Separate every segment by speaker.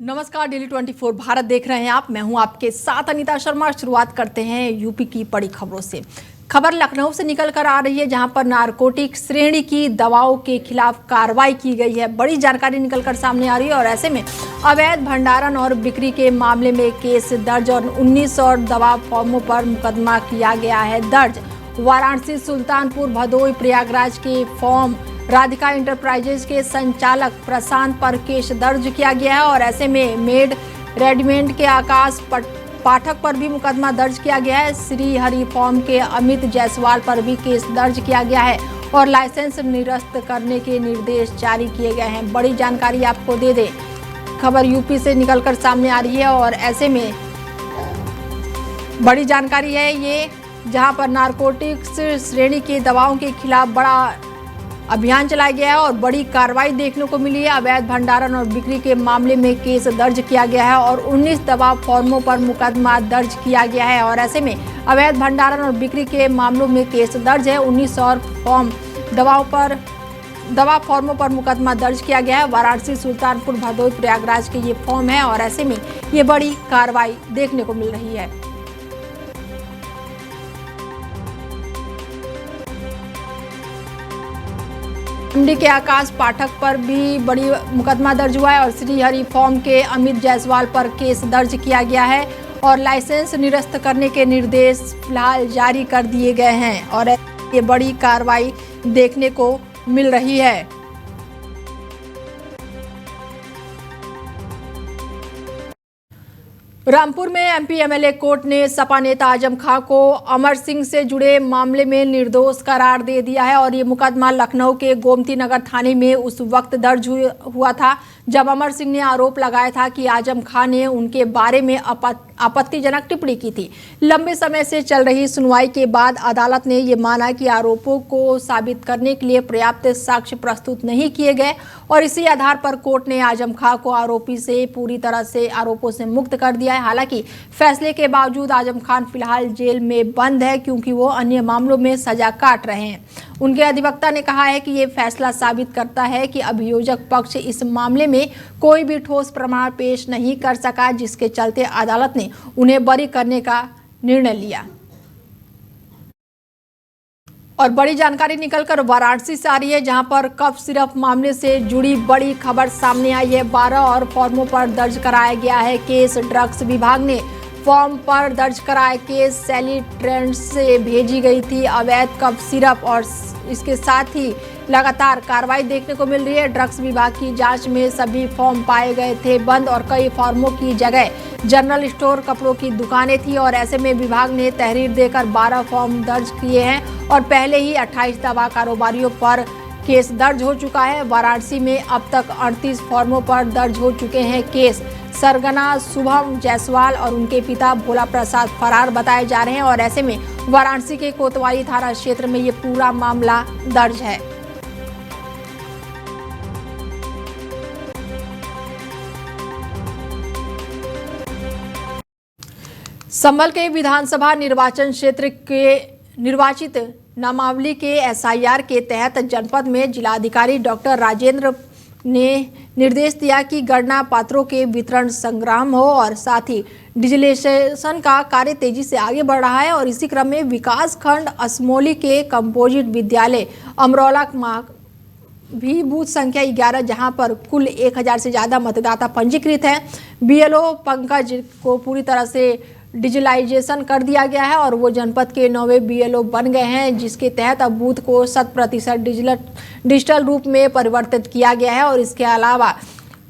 Speaker 1: नमस्कार, डेली 24 भारत देख रहे हैं आप। मैं हूं आपके साथ अनीता शर्मा। शुरुआत करते हैं यूपी की बड़ी खबरों से। खबर लखनऊ से निकल कर आ रही है, जहां पर नारकोटिक श्रेणी की दवाओं के खिलाफ कार्रवाई की गई है। बड़ी जानकारी निकल कर सामने आ रही है और ऐसे में अवैध भंडारण और बिक्री के मामले में केस दर्ज और 19 और दवा फॉर्मों पर मुकदमा किया गया है दर्ज। वाराणसी, सुल्तानपुर, भदोई, प्रयागराज के फॉर्म राधिका इंटरप्राइजेज के संचालक प्रशांत पर केस दर्ज किया गया है और ऐसे में मेड रेडीमेड के आकाश पाठक पर भी मुकदमा दर्ज किया गया है। श्री हरि फॉर्म के अमित जायसवाल पर भी केस दर्ज किया गया है और लाइसेंस निरस्त करने के निर्देश जारी किए गए हैं। बड़ी जानकारी आपको दे दें, खबर यूपी से निकलकर सामने आ रही है और ऐसे में बड़ी जानकारी है ये, जहां पर नारकोटिक्स श्रेणी की दवाओं के खिलाफ बड़ा अभियान चलाया गया है और बड़ी कार्रवाई देखने को मिली है। अवैध भंडारण और बिक्री के मामले में केस दर्ज किया गया है और 19 दवा फॉर्मों पर मुकदमा दर्ज किया गया है और ऐसे में अवैध भंडारण और बिक्री के मामलों में केस दर्ज है। 19 और दवा फॉर्मों पर मुकदमा दर्ज किया गया है। वाराणसी, सुल्तानपुर, भदोई, प्रयागराज के ये फॉर्म है और ऐसे में ये बड़ी कार्रवाई देखने को मिल रही है। एमडी के आकाश पाठक पर भी बड़ी मुकदमा दर्ज हुआ है और श्री हरि फॉर्म के अमित जायसवाल पर केस दर्ज किया गया है और लाइसेंस निरस्त करने के निर्देश फिलहाल जारी कर दिए गए हैं और ये बड़ी कार्रवाई देखने को मिल रही है। रामपुर में एमपी एमएलए कोर्ट ने सपा नेता आजम खां को अमर सिंह से जुड़े मामले में निर्दोष करार दे दिया है और ये मुकदमा लखनऊ के गोमती नगर थाने में उस वक्त दर्ज हुआ था जब अमर सिंह ने आरोप लगाया था कि आजम खां ने उनके बारे में आपत्तिजनक टिप्पणी की थी। लंबे समय से चल रही सुनवाई के बाद अदालत ने ये माना कि आरोपों को साबित करने के लिए पर्याप्त साक्ष्य प्रस्तुत नहीं किए गए और इसी आधार पर कोर्ट ने आजम खां को आरोपी से पूरी तरह से आरोपों से मुक्त कर दिया है। हालांकि फैसले के बावजूद आजम खान फिलहाल जेल में बंद है क्योंकि वो अन्य मामलों में सजा काट रहे हैं। उनके अधिवक्ता ने कहा है कि ये फैसला साबित करता है कि अभियोजक पक्ष इस मामले में कोई भी ठोस प्रमाण पेश नहीं कर सका, जिसके चलते अदालत ने उन्हें बरी करने का निर्णय लिया। और बड़ी जानकारी निकलकर वाराणसी से आ रही है, जहां पर कफ सिरप मामले से जुड़ी बड़ी खबर सामने आई है। 12 और फॉर्मों पर दर्ज कराया गया है केस। ड्रग्स विभाग ने फॉर्म पर दर्ज कराया केस सैली ट्रेंड से भेजी गई थी अवैध कफ सिरप और इसके साथ ही लगातार कार्रवाई देखने को मिल रही है। ड्रग्स विभाग की जांच में सभी फॉर्म पाए गए थे बंद और कई फॉर्मों की जगह जनरल स्टोर, कपड़ों की दुकानें थी और ऐसे में विभाग ने तहरीर देकर 12 फॉर्म दर्ज किए हैं और पहले ही 28 दवा कारोबारियों पर केस दर्ज हो चुका है। वाराणसी में अब तक 38 फॉर्मों पर दर्ज हो चुके हैं केस। सरगना शुभम जायसवाल और उनके पिता भोला प्रसाद फरार बताए जा रहे हैं और ऐसे में वाराणसी के कोतवाली थाना क्षेत्र में ये पूरा मामला दर्ज है। संभल के विधानसभा निर्वाचन क्षेत्र के निर्वाचित नामावली के एसआईआर के तहत जनपद में जिलाधिकारी डॉक्टर राजेंद्र ने निर्देश दिया कि गणना पात्रों के वितरण संग्राम हो और साथ ही डिजिटलाइजेशन का कार्य तेजी से आगे बढ़ रहा है और इसी क्रम में विकास खंड असमोली के कंपोजिट विद्यालय अमरौला भी बूथ संख्या 11, जहां पर कुल 1000 से ज्यादा मतदाता पंजीकृत हैं। बीएलओ पंकज को पूरी तरह से डिजिटलाइजेशन कर दिया गया है और वो जनपद के 9वें बीएलओ बन गए हैं, जिसके तहत अब बूथ को 100% डिजिटल रूप में परिवर्तित किया गया है और इसके अलावा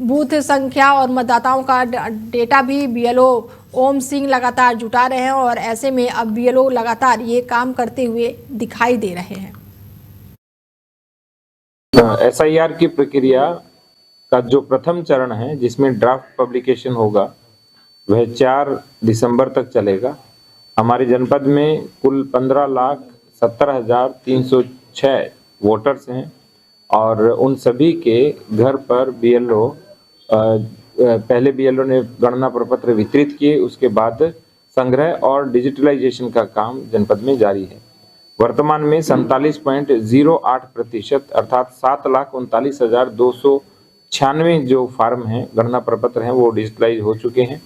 Speaker 1: बूथ संख्या और मतदाताओं का डेटा भी बीएलओ ओम सिंह लगातार जुटा रहे हैं और ऐसे में अब बीएलओ लगातार ये काम करते हुए दिखाई दे रहे हैं।
Speaker 2: एसआईआर की प्रक्रिया का जो प्रथम चरण है, जिसमें ड्राफ्ट पब्लिकेशन होगा, वह 4 दिसंबर तक चलेगा। हमारे जनपद में कुल 15,70,306 वोटर्स हैं और उन सभी के घर पर बीएलओ पहले बीएलओ ने गणना प्रपत्र वितरित किए, उसके बाद संग्रह और डिजिटलाइजेशन का काम जनपद में जारी है। वर्तमान में 47.08% अर्थात 7,39,200 96 जो फार्म हैं, गणना प्रपत्र हैं, वो डिजिटलाइज हो चुके हैं।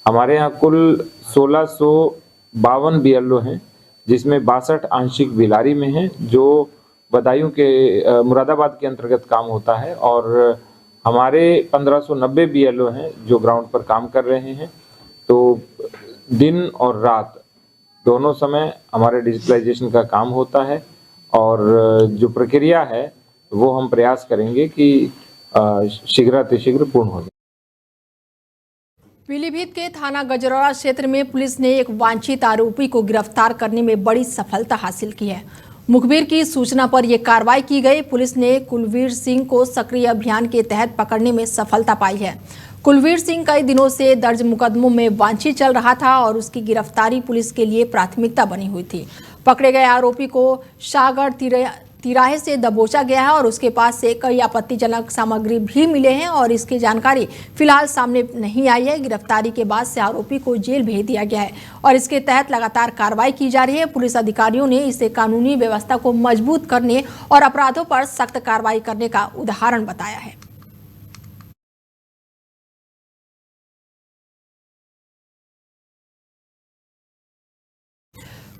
Speaker 2: हमारे यहाँ कुल 1652 BLO हैं, जिसमें 62 आंशिक बिलारी में हैं, जो बदायूं के मुरादाबाद के अंतर्गत काम होता है, और हमारे 1590 BLO हैं जो ग्राउंड पर काम कर रहे हैं। तो दिन और रात दोनों समय हमारे डिजिटलाइजेशन का काम होता है, और जो प्रक्रिया है वो हम प्रयास करेंगे कि शीघ्रातिशीघ्र पूर्ण हो जाए।
Speaker 1: पीलीभीत के थाना गजरौरा क्षेत्र में पुलिस ने एक वांछित आरोपी को गिरफ्तार करने में बड़ी सफलता हासिल की है। मुखबिर की सूचना पर यह कार्रवाई की गई। पुलिस ने कुलवीर सिंह को सक्रिय अभियान के तहत पकड़ने में सफलता पाई है। कुलवीर सिंह कई दिनों से दर्ज मुकदमों में वांछित चल रहा था और उसकी गिरफ्तारी पुलिस के लिए प्राथमिकता बनी हुई थी। पकड़े गए आरोपी को शाहगढ़ तिराहे से दबोचा गया है और उसके पास से कई आपत्तिजनक सामग्री भी मिले हैं और इसकी जानकारी फिलहाल सामने नहीं आई है। गिरफ्तारी के बाद से आरोपी को जेल भेज दिया गया है और इसके तहत लगातार कार्रवाई की जा रही है। पुलिस अधिकारियों ने इसे कानूनी व्यवस्था को मजबूत करने और अपराधों पर सख्त कार्रवाई करने का उदाहरण बताया है।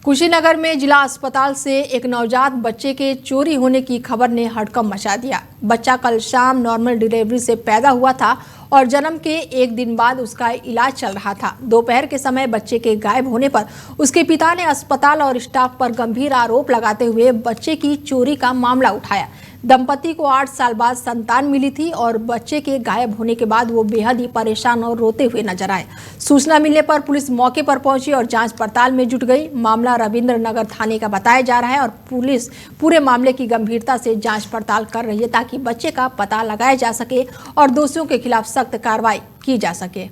Speaker 1: कुशीनगर में जिला अस्पताल से एक नवजात बच्चे के चोरी होने की खबर ने हड़कंप मचा दिया। बच्चा कल शाम नॉर्मल डिलीवरी से पैदा हुआ था और जन्म के एक दिन बाद उसका इलाज चल रहा था। दोपहर के समय बच्चे के गायब होने पर उसके पिता ने अस्पताल और स्टाफ पर गंभीर आरोप लगाते हुए बच्चे की चोरी का मामला उठाया। दंपति को 8 साल बाद संतान मिली थी और बच्चे के गायब होने के बाद वो बेहद ही परेशान और रोते हुए नजर आए। सूचना मिलने पर पुलिस मौके पर पहुंची और जांच पड़ताल में जुट गई। मामला रविंद्र नगर थाने का बताया जा रहा है और पुलिस पूरे मामले की गंभीरता से जांच पड़ताल कर रही है ताकि बच्चे का पता लगाया जा सके और दोषियों के खिलाफ सख्त कार्रवाई की जा सके।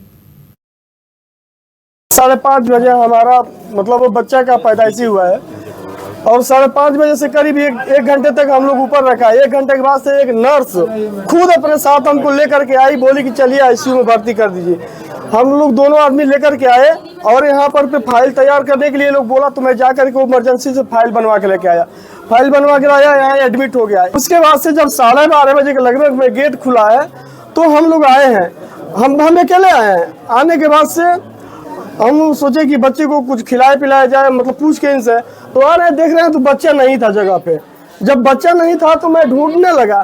Speaker 3: 5:30 बजे हमारा मतलब वो बच्चा का पैदाइशी हुआ है और 5:30 बजे से करीब एक घंटे तक हम लोग ऊपर रखा। 1 घंटे के बाद से एक नर्स खुद अपने साथ हमको लेकर के आई, बोली कि चलिए ICU में भर्ती कर दीजिए। हम लोग दोनों आदमी लेकर के आए और यहाँ पर फाइल तैयार करने के लिए लोग बोला तो मैं जा करके इमरजेंसी से फाइल बनवा के लेके आया। फाइल बनवा के लाया, यहाँ एडमिट हो गया। उसके बाद से जब 12:30 बजे के लगभग में गेट खुला है तो हम लोग आए हैं। हम अकेले आए हैं। आने के बाद से हम सोचे कि बच्चे को कुछ खिलाया पिलाया जाए, मतलब पूछ के इनसे। तो आ रहे देख रहे हैं तो बच्चा नहीं था जगह पे। जब बच्चा नहीं था तो मैं ढूंढने लगा।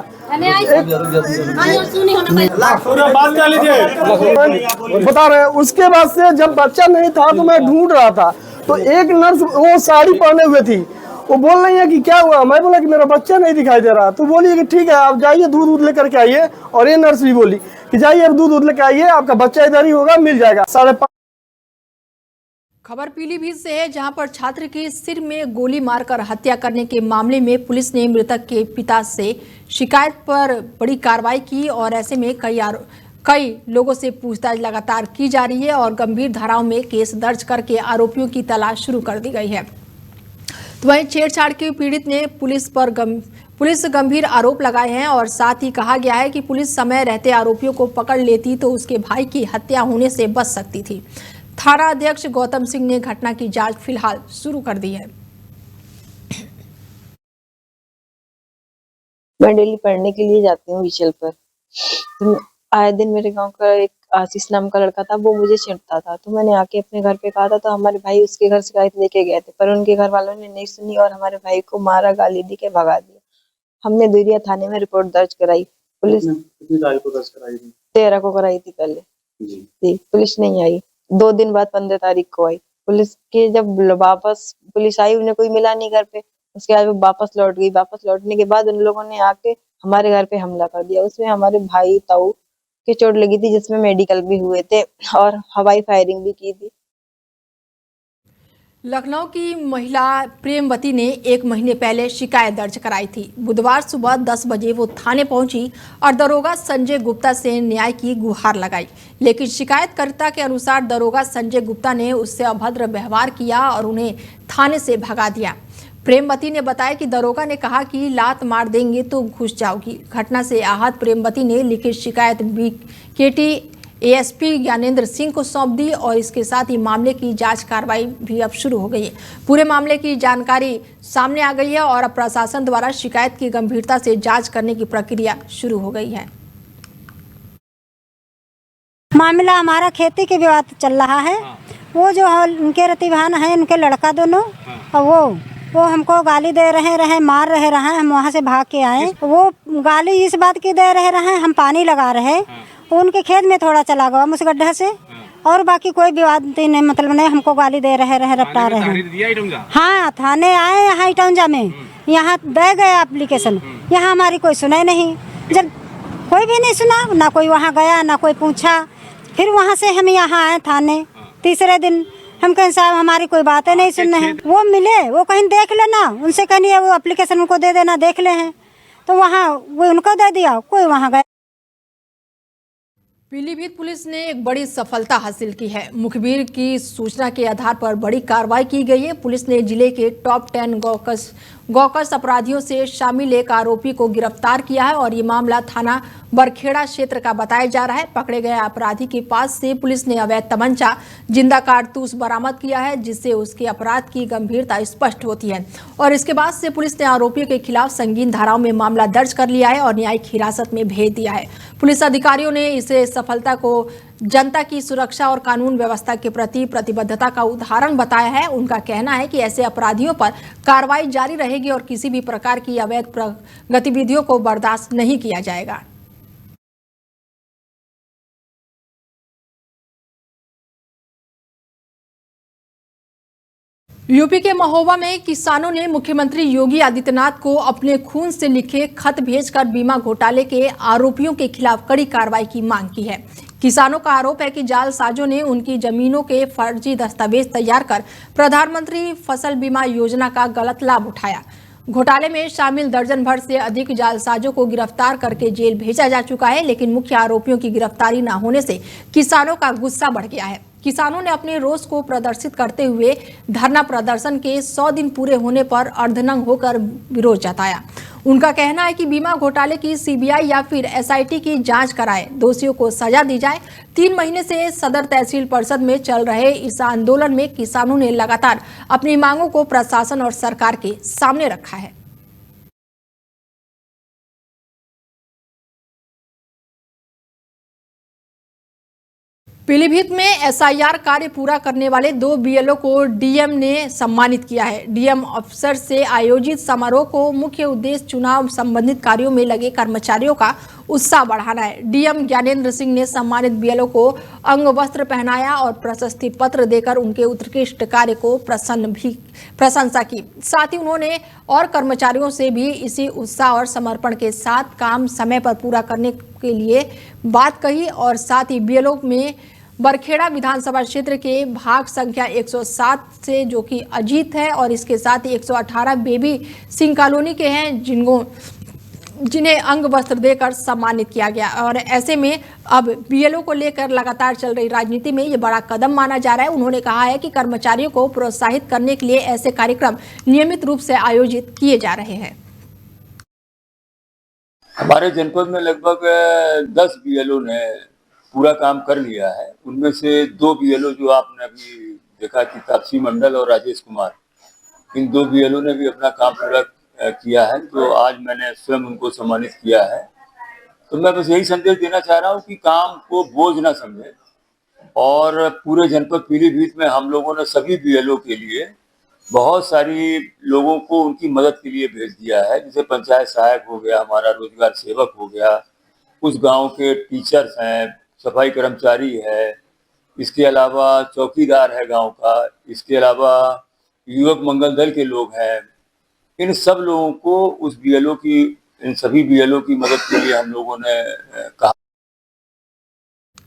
Speaker 3: बता रहे हैं उसके बाद से जब बच्चा नहीं था तो मैं ढूंढ रहा था तो एक नर्स वो साड़ी पहने हुए थी, वो बोल रही है कि क्या हुआ। मैं बोला कि मेरा बच्चा नहीं दिखाई दे रहा। तो बोली कि ठीक है आप जाइए दूध लेकर के आइए। और ये नर्स भी बोली कि जाइए अब दूध लेकर आइए, आपका बच्चा इधर ही होगा, मिल जाएगा। 5:30।
Speaker 1: खबर पीलीभीत से है जहां पर छात्र के सिर में गोली मारकर हत्या करने के मामले में पुलिस ने मृतक के पिता से शिकायत पर बड़ी कार्रवाई की और ऐसे में कई लोगों से पूछताछ लगातार की जा रही है और गंभीर धाराओं में केस दर्ज करके आरोपियों की तलाश शुरू कर दी गई है। तो वहीं छेड़छाड़ के पीड़ित ने पुलिस गंभीर आरोप लगाए हैं और साथ ही कहा गया है कि पुलिस समय रहते आरोपियों को पकड़ लेती तो उसके भाई की हत्या होने से बच सकती थी। थाना अध्यक्ष गौतम सिंह ने घटना की जांच फिलहाल शुरू कर दी है।
Speaker 4: मैं डेली पढ़ने के लिए जाती हूँ विशल पर। तो आए दिन मेरे गांव का एक आशीष नाम का लड़का था, वो मुझे छेड़ता था। तो मैंने आके अपने घर पे कहा था तो हमारे भाई उसके घर शिकायत लेके गए थे, पर उनके घर वालों ने नहीं सुनी और हमारे भाई को मारा, गाली दी के भगा दिया। हमने दुरिया थाने में रिपोर्ट दर्ज कराई। पुलिस कितनी तारीख को दर्ज कराई थी? 13 को कराई थी पहले जी। पुलिस नहीं आई। 2 दिन बाद 15 तारीख को आई पुलिस के। जब वापस पुलिस आई उन्हें कोई मिला नहीं घर पे। उसके बाद वो वापस लौट गई। वापस लौटने के बाद उन लोगों ने आके हमारे घर पे हमला कर दिया। उसमें हमारे भाई ताऊ के चोट लगी थी, जिसमें मेडिकल भी हुए थे और हवाई फायरिंग भी की थी।
Speaker 1: लखनऊ की महिला प्रेमवती ने 1 महीने पहले शिकायत दर्ज कराई थी। बुधवार सुबह 10 बजे वो थाने पहुंची और दरोगा संजय गुप्ता से न्याय की गुहार लगाई, लेकिन शिकायतकर्ता के अनुसार दरोगा संजय गुप्ता ने उससे अभद्र व्यवहार किया और उन्हें थाने से भगा दिया। प्रेमवती ने बताया कि दरोगा ने कहा कि लात मार देंगे तो घुस जाओगी। घटना से आहत प्रेमवती ने लिखित शिकायत BKT ASP ज्ञानेंद्र सिंह को सौंप दी और इसके साथ ही मामले की जांच कार्रवाई भी अब शुरू हो गई है। पूरे मामले की जानकारी सामने आ गई है और अब प्रशासन द्वारा शिकायत की गंभीरता से जांच करने की प्रक्रिया शुरू हो गई है।
Speaker 5: मामला हमारा खेती के विवाद चल रहा है। वो जो उनके रतिभान है, उनके लड़का दोनों, और वो हमको गाली दे रहे मार रहे हम वहाँ से भाग के आए। वो गाली इस बात की दे रहे हम पानी लगा रहे, उनके खेत में थोड़ा चला गया उस गड्ढा से, और बाकी कोई विवाद नहीं, मतलब नहीं, हमको गाली दे रहे रपटा रहे। हाँ, थाने आए यहाँ इटौंजा में, यहाँ दे गए एप्लीकेशन, यहाँ हमारी कोई सुने नहीं। जब कोई भी नहीं सुना, ना कोई वहाँ गया ना कोई पूछा। फिर वहाँ से हम यहाँ आए थाने, तीसरे दिन हम कहें साहब हमारी कोई बातें नहीं सुन रहे हैं। वो मिले, वो कहीं देख लेना, उनसे कहिए वो एप्लीकेशन उनको दे देना, देख ले हैं। तो वहाँ वो उनको दे दिया, कोई वहाँ गया।
Speaker 1: पीलीभीत पुलिस ने एक बड़ी सफलता हासिल की है। मुखबिर की सूचना के आधार पर बड़ी कार्रवाई की गई है। पुलिस ने जिले के टॉप 10 गौकस अपराधियों से शामिल एक आरोपी को गिरफ्तार किया है और ये मामला थाना बरखेड़ा क्षेत्र का बताया जा रहा है। पकड़े गए अपराधी के पास से पुलिस ने अवैध तमंचा, जिंदा कारतूस बरामद किया है, जिससे उसके अपराध की गंभीरता स्पष्ट होती है। और इसके बाद से पुलिस ने आरोपियों के खिलाफ संगीन धाराओं में मामला दर्ज कर लिया है और न्यायिक हिरासत में भेज दिया है। पुलिस अधिकारियों ने इसे सफलता को जनता की सुरक्षा और कानून व्यवस्था के प्रति प्रतिबद्धता का उदाहरण बताया है। उनका कहना है कि ऐसे अपराधियों पर कार्रवाई जारी रहेगी और किसी भी प्रकार की अवैध गतिविधियों को बर्दाश्त नहीं किया जाएगा। यूपी के महोबा में किसानों ने मुख्यमंत्री योगी आदित्यनाथ को अपने खून से लिखे खत भेजकर बीमा घोटाले के आरोपियों के खिलाफ कड़ी कार्रवाई की मांग की है। किसानों का आरोप है कि जालसाजों ने उनकी जमीनों के फर्जी दस्तावेज तैयार कर प्रधानमंत्री फसल बीमा योजना का गलत लाभ उठाया। घोटाले में शामिल दर्जन भर से अधिक जालसाजों को गिरफ्तार करके जेल भेजा जा चुका है, लेकिन मुख्य आरोपियों की गिरफ्तारी न होने से किसानों का गुस्सा बढ़ गया है। किसानों ने अपने रोष को प्रदर्शित करते हुए धरना प्रदर्शन के 100 दिन पूरे होने पर अर्धनंग होकर विरोध जताया। उनका कहना है कि बीमा घोटाले की सीबीआई या फिर एसआईटी की जांच कराए, दोषियों को सजा दी जाए। 3 महीने से सदर तहसील परिषद में चल रहे इस आंदोलन में किसानों ने लगातार अपनी मांगों को प्रशासन और सरकार के सामने रखा है। पीलीभीत में एसआईआर कार्य पूरा करने वाले 2 बीएलओ को डीएम ने सम्मानित किया है। डीएम अफसर से आयोजित समारोह को मुख्य उद्देश्य चुनाव संबंधित कार्यों में लगे कर्मचारियों का उत्साह बढ़ाना है। डीएम ज्ञानेंद्र सिंह ने सम्मानित बीएलओ को अंग वस्त्र पहनाया और प्रशस्ति पत्र देकर उनके उत्कृष्ट कार्य को प्रशंसा की। साथ ही उन्होंने और कर्मचारियों से भी इसी उत्साह और समर्पण के साथ काम समय पर पूरा करने के लिए बात कही और साथ ही बीएलओ में बरखेड़ा विधानसभा क्षेत्र के भाग संख्या 107 से, जो कि अजीत है, और इसके साथ ही 118 बेबी सिंह कॉलोनी के हैं, जिन्हें अंग वस्त्र देकर सम्मानित किया गया। और ऐसे में अब बीएलओ को लेकर लगातार चल रही राजनीति में ये बड़ा कदम माना जा रहा है। उन्होंने कहा है कि कर्मचारियों को प्रोत्साहित करने के लिए ऐसे कार्यक्रम नियमित रूप से आयोजित किए जा रहे हैं।
Speaker 6: हमारे जनपद में लगभग 10 बीएलओ ने पूरा काम कर लिया है। उनमें से 2 बीएलओ जो आपने अभी देखा कि तापसी मंडल और राजेश कुमार, इन 2 बीएलओ ने भी अपना काम पूरा किया है, तो आज मैंने स्वयं उनको सम्मानित किया है। तो मैं बस यही संदेश देना चाह रहा हूँ कि काम को बोझ ना समझे, और पूरे जनपद पीलीभीत में हम लोगों ने सभी बीएलओ के लिए बहुत सारी लोगों को उनकी मदद के लिए भेज दिया है। जैसे पंचायत सहायक हो गया, हमारा रोजगार सेवक हो गया, कुछ गाँव के टीचर्स हैं, सफाई कर्मचारी है, इसके अलावा चौकीदार है गांव का, इसके अलावा युवक मंगल दल के लोग हैं। इन सब लोगों को उस बीएलओ की, इन सभी बीएलओ की मदद के लिए हम लोगों ने कहा।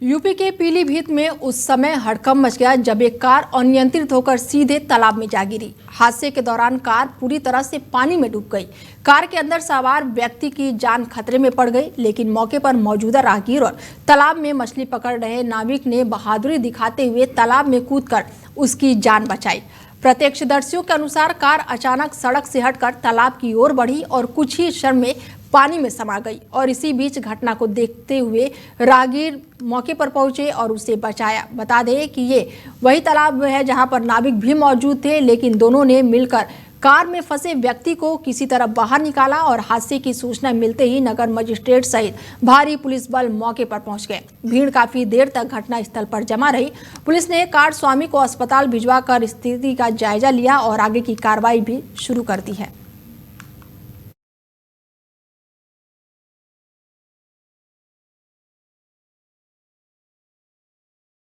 Speaker 1: यूपी के पीलीभीत में उस समय हड़कंप मच गया जब एक कार अनियंत्रित होकर सीधे तालाब में जा गिरी। हादसे के दौरान कार पूरी तरह से पानी में डूब गई। कार के अंदर सवार व्यक्ति की जान खतरे में पड़ गई, लेकिन मौके पर मौजूदा राहगीर और तालाब में मछली पकड़ रहे नाविक ने बहादुरी दिखाते हुए तालाब में कूदकर उसकी जान बचाई। प्रत्यक्षदर्शियों के अनुसार कार अचानक सड़क से हटकर तालाब की ओर बढ़ी और कुछ ही क्षण में पानी में समा गई। और इसी बीच घटना को देखते हुए राहगीर मौके पर पहुंचे और उसे बचाया। बता दें कि ये वही तालाब है जहां पर नाविक भी मौजूद थे, लेकिन दोनों ने मिलकर कार में फंसे व्यक्ति को किसी तरह बाहर निकाला और हादसे की सूचना मिलते ही नगर मजिस्ट्रेट सहित भारी पुलिस बल मौके पर पहुंच गए। भीड़ काफी देर तक घटनास्थल पर जमा रही। पुलिस ने कार स्वामी को अस्पताल भिजवाकर स्थिति का जायजा लिया और आगे की कार्रवाई भी शुरू कर दी है।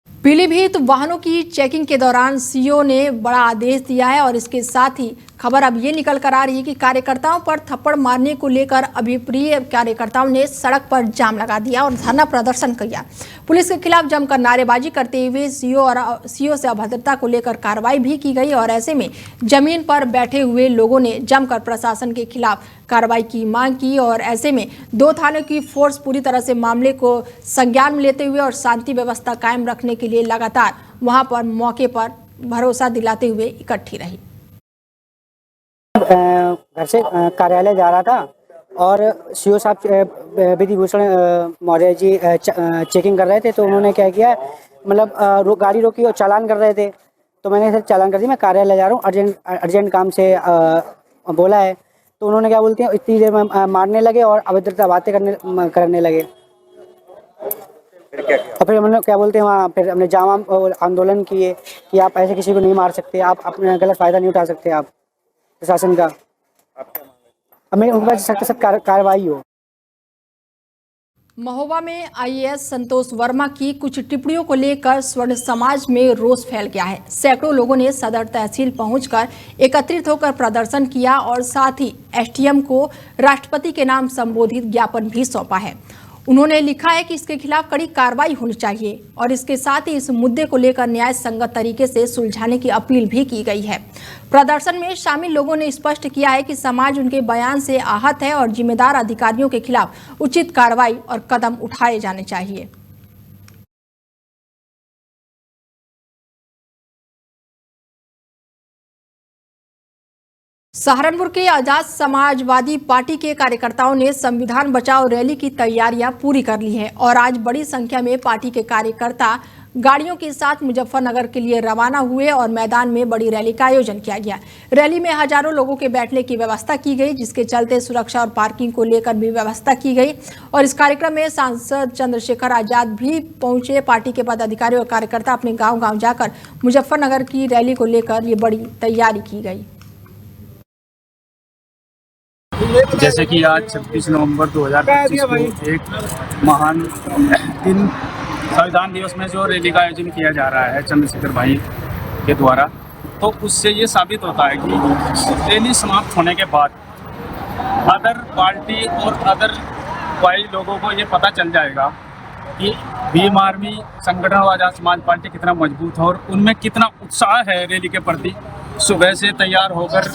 Speaker 1: पीलीभीत वाहनों की चेकिंग के दौरान सीओ ने बड़ा आदेश दिया है और इसके साथ ही खबर अब ये निकल कर आ रही है कि कार्यकर्ताओं पर थप्पड़ मारने को लेकर अभिप्रिय कार्यकर्ताओं ने सड़क पर जाम लगा दिया और धरना प्रदर्शन किया। पुलिस के खिलाफ जमकर नारेबाजी करते हुए सीओ से अभद्रता को लेकर कार्रवाई भी की गई और ऐसे में जमीन पर बैठे हुए लोगों ने जमकर प्रशासन के खिलाफ कार्रवाई की मांग की और ऐसे में 2 थानों की फोर्स पूरी तरह से मामले को संज्ञान में लेते हुए और शांति व्यवस्था कायम रखने के लिए लगातार वहां पर मौके पर भरोसा दिलाते हुए इकट्ठी रही।
Speaker 7: घर से कार्यालय जा रहा था और सीओ साहब विधि भूषण मौर्य जी चेकिंग कर रहे थे, तो उन्होंने क्या किया, मतलब गाड़ी रोकी और चालान कर रहे थे, तो मैंने सर चालान कर दिया, मैं कार्यालय जा रहा हूँ, अर्जेंट काम से बोला है। तो उन्होंने क्या बोलते हैं, इतनी देर में मारने लगे और अभद्रता बातें करने लगे। और फिर हमने क्या बोलते हैं वहाँ फिर हमने जाम आंदोलन किए कि आप ऐसे किसी को नहीं मार सकते, आप अपना गलत फायदा नहीं उठा सकते आप प्रशासन का। अब मेरे उनके पास सख्त सख्त कार्रवाई हो।
Speaker 1: महोबा में आईएएस संतोष वर्मा की कुछ टिप्पणियों को लेकर स्वर्ण समाज में रोष फैल गया है। सैकड़ों लोगों ने सदर तहसील पहुंचकर एकत्रित होकर प्रदर्शन किया और साथ ही एसडीएम को राष्ट्रपति के नाम संबोधित ज्ञापन भी सौंपा है। उन्होंने लिखा है कि इसके खिलाफ कड़ी कार्रवाई होनी चाहिए और इसके साथ ही इस मुद्दे को लेकर न्याय संगत तरीके से सुलझाने की अपील भी की गई है। प्रदर्शन में शामिल लोगों ने स्पष्ट किया है कि समाज उनके बयान से आहत है और जिम्मेदार अधिकारियों के खिलाफ उचित कार्रवाई और कदम उठाए जाने चाहिए। सहारनपुर के आजाद समाजवादी पार्टी के कार्यकर्ताओं ने संविधान बचाओ रैली की तैयारियां पूरी कर ली है और आज बड़ी संख्या में पार्टी के कार्यकर्ता गाड़ियों के साथ मुजफ्फरनगर के लिए रवाना हुए और मैदान में बड़ी रैली का आयोजन किया गया। रैली में हजारों लोगों के बैठने की व्यवस्था की गई, जिसके चलते सुरक्षा और पार्किंग को लेकर भी व्यवस्था की गई और इस कार्यक्रम में सांसद चंद्रशेखर आजाद भी पहुंचे। पार्टी के पदाधिकारी और कार्यकर्ता अपने गाँव जाकर मुजफ्फरनगर की रैली को लेकर ये बड़ी तैयारी की गई।
Speaker 8: जैसे कि आज 26 नवंबर 2025 को एक महान दिन संविधान दिवस में जो रैली का आयोजन किया जा रहा है चंद्रशेखर भाई के द्वारा, तो उससे ये साबित होता है कि रैली समाप्त होने के बाद अदर पार्टी और अदर वाई लोगों को ये पता चल जाएगा कि भीम आर्मी संगठन और आजाद समाज पार्टी कितना मजबूत है और उनमें कितना उत्साह है रैली के प्रति। सुबह से तैयार होकर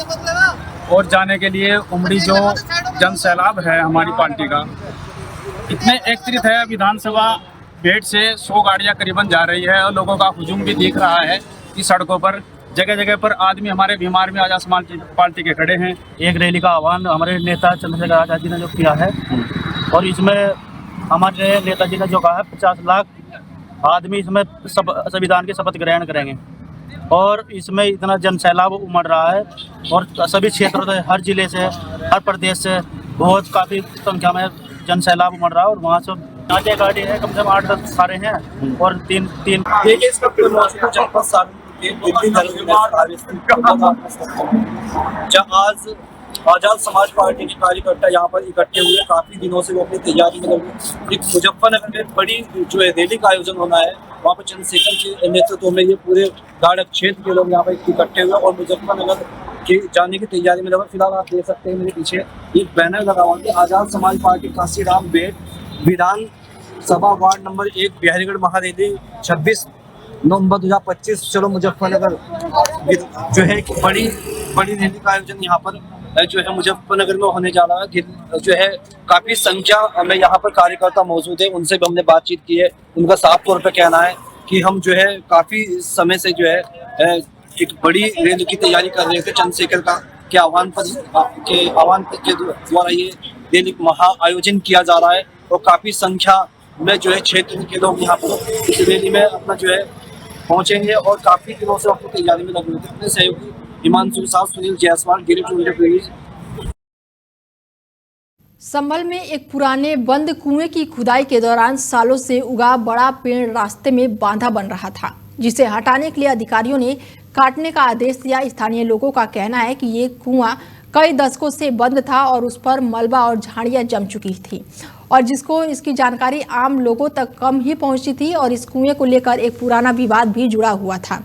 Speaker 8: और जाने के लिए उमड़ी जो जन सैलाब है हमारी पार्टी का, इतने एकत्रित है। विधानसभा गेट से 100 गाड़ियां करीबन जा रही है और लोगों का हुजूम भी दिख रहा है कि सड़कों पर जगह जगह पर आदमी हमारे भीम आर्मी आजाद समाज पार्टी के खड़े हैं।
Speaker 9: एक रैली का आह्वान हमारे नेता चंद्रशेखर आजाद जी ने जो किया है और इसमें हमारे नेताजी ने जो कहा है 50 लाख आदमी इसमें संविधान की शपथ ग्रहण करेंगे और इसमें इतना जन सैलाब उमड़ रहा है और सभी क्षेत्रों से, हर जिले से, हर प्रदेश से बहुत काफ़ी संख्या में जन सैलाब उमड़ रहा है और वहाँ से नाचे गाड़ी है, कम से कम 8-10 कारें हैं और तीन
Speaker 10: आज आजाद समाज पार्टी के कार्यकर्ता यहाँ पर इकट्ठे हुए, काफी दिनों से वो अपनी तैयारी में लगे। एक मुजफ्फरनगर में बड़ी जो है रैली का आयोजन होना है, वहाँ पर चंद्रशेखर के नेतृत्व में ये पूरे गाड़क क्षेत्र के लोग यहाँ पर इकट्ठे हुए और मुजफ्फरनगर के जाने की तैयारी में लगे। फिलहाल आप देख सकते हैं मेरे पीछे एक बैनर लगा हुआ है, आजाद समाज पार्टी काशीराम बेट विधान सभा वार्ड नंबर 1 बिहारीगढ़ महारैली 26 नवंबर 2025 चलो मुजफ्फरनगर जो है बड़ी रैली का आयोजन यहाँ पर जो है मुजफ्फरनगर में होने जा रहा है। जो है काफी संख्या में यहाँ पर कार्यकर्ता मौजूद है, उनसे भी हमने बातचीत की है। उनका साफ तौर पर कहना है कि हम जो है काफी समय से जो है एक बड़ी रैली की तैयारी कर रहे थे। चंद्रशेखर के आह्वान के द्वारा ये रैली महा आयोजन किया जा रहा है और काफी संख्या में जो है क्षेत्र के लोग यहाँ पर इस रैली में अपना जो है पहुंचेंगे और काफी दिनों से अपनी तैयारी में लगे हुए थे। अपने सहयोगी हिमांशु के साथ Sunil Jaiswal, daily to India news.
Speaker 1: Sambhal में एक पुराने बंद कुएं की खुदाई के दौरान सालों से उगा बड़ा पेड़ रास्ते में बांधा बन रहा था, जिसे हटाने के लिए अधिकारियों ने काटने का आदेश दिया। स्थानीय लोगों का कहना है कि ये कुआं कई दशकों से बंद था और उस पर मलबा और झाड़ियां जम चुकी थी, और जिसको इसकी जानकारी आम लोगों तक कम ही पहुंची थी, और इस कुएं को लेकर एक पुराना विवाद भी जुड़ा हुआ था।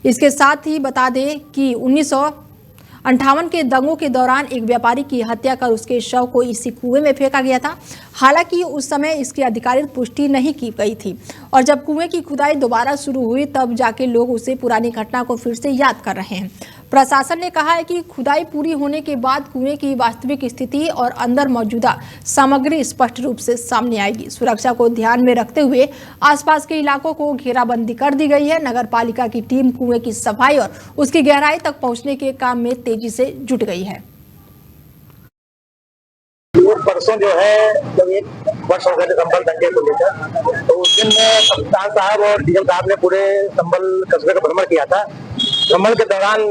Speaker 1: इसके साथ ही बता दें कि 1958 के दंगों के दौरान एक व्यापारी की हत्या कर उसके शव को इसी कुएं में फेंका गया था। हालांकि उस समय इसकी आधिकारिक पुष्टि नहीं की गई थी, और जब कुएं की खुदाई दोबारा शुरू हुई तब जाके लोग उसे पुरानी घटना को फिर से याद कर रहे हैं। प्रशासन ने कहा है कि खुदाई पूरी होने के बाद कुएं की वास्तविक स्थिति और अंदर मौजूदा सामग्री स्पष्ट रूप से सामने आएगी। सुरक्षा को ध्यान में रखते हुए आसपास के इलाकों को घेराबंदी कर दी गई है। नगर पालिका की टीम कुएं की सफाई और उसकी गहराई तक पहुंचने के काम में तेजी से जुट गई है।
Speaker 11: परसों जो है जब एक वर्ष हो गए थे संभल दंगे को लेकर, तो उस दिन कप्तान साहब और डीएम साहब ने पूरे संभल कस्बे का भ्रमण किया था। भ्रमण के दौरान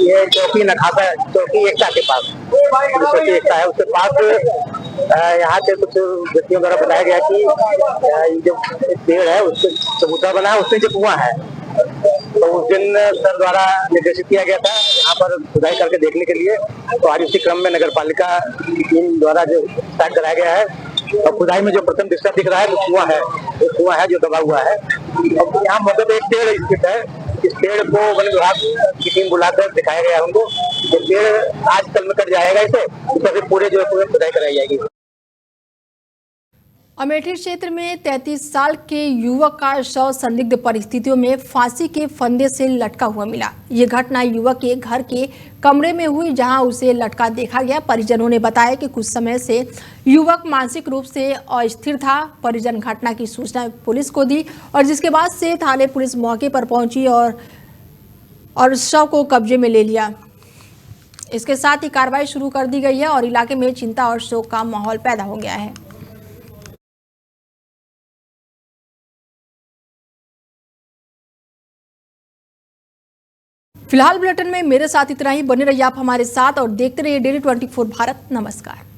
Speaker 11: ये चौकी नखासा चौकी एकता के पास चौकी एकता है, उसके पास यहाँ के कुछ व्यक्तियों द्वारा बताया गया कि जो पेड़ है उससे चबूतरा बना है, उसमें जो कुआं है, तो उस दिन सर द्वारा निर्देशित किया गया था यहाँ पर खुदाई करके देखने के लिए। तो आज इसी क्रम में नगर पालिका की टीम द्वारा जो स्टार्ट कराया गया है, और खुदाई में जो प्रथम दृष्टया दिख रहा है वो कुआं है, वो कुआं है जो दबा हुआ है। और यहाँ मतलब एक पेड़ स्थित है, इस पेड़ को वन विभाग की टीम बुलाकर दिखाया गया है उनको। ये पेड़ आज कल में कट जाएगा, इसे पूरे जो है खुदाई कराई जाएगी।
Speaker 1: अमेठी क्षेत्र में 33 साल के युवक का शव संदिग्ध परिस्थितियों में फांसी के फंदे से लटका हुआ मिला। ये घटना युवक के घर के कमरे में हुई, जहां उसे लटका देखा गया। परिजनों ने बताया कि कुछ समय से युवक मानसिक रूप से अस्थिर था। परिजन घटना की सूचना पुलिस को दी, और जिसके बाद से थाने पुलिस मौके पर पहुंची और शव को कब्जे में ले लिया। इसके साथ ही कार्रवाई शुरू कर दी गई है और इलाके में चिंता और शोक का माहौल पैदा हो गया है। फिलहाल बुलेटिन में मेरे साथ इतना ही। बने रहिए आप हमारे साथ और देखते रहिए डेली 24 भारत। नमस्कार।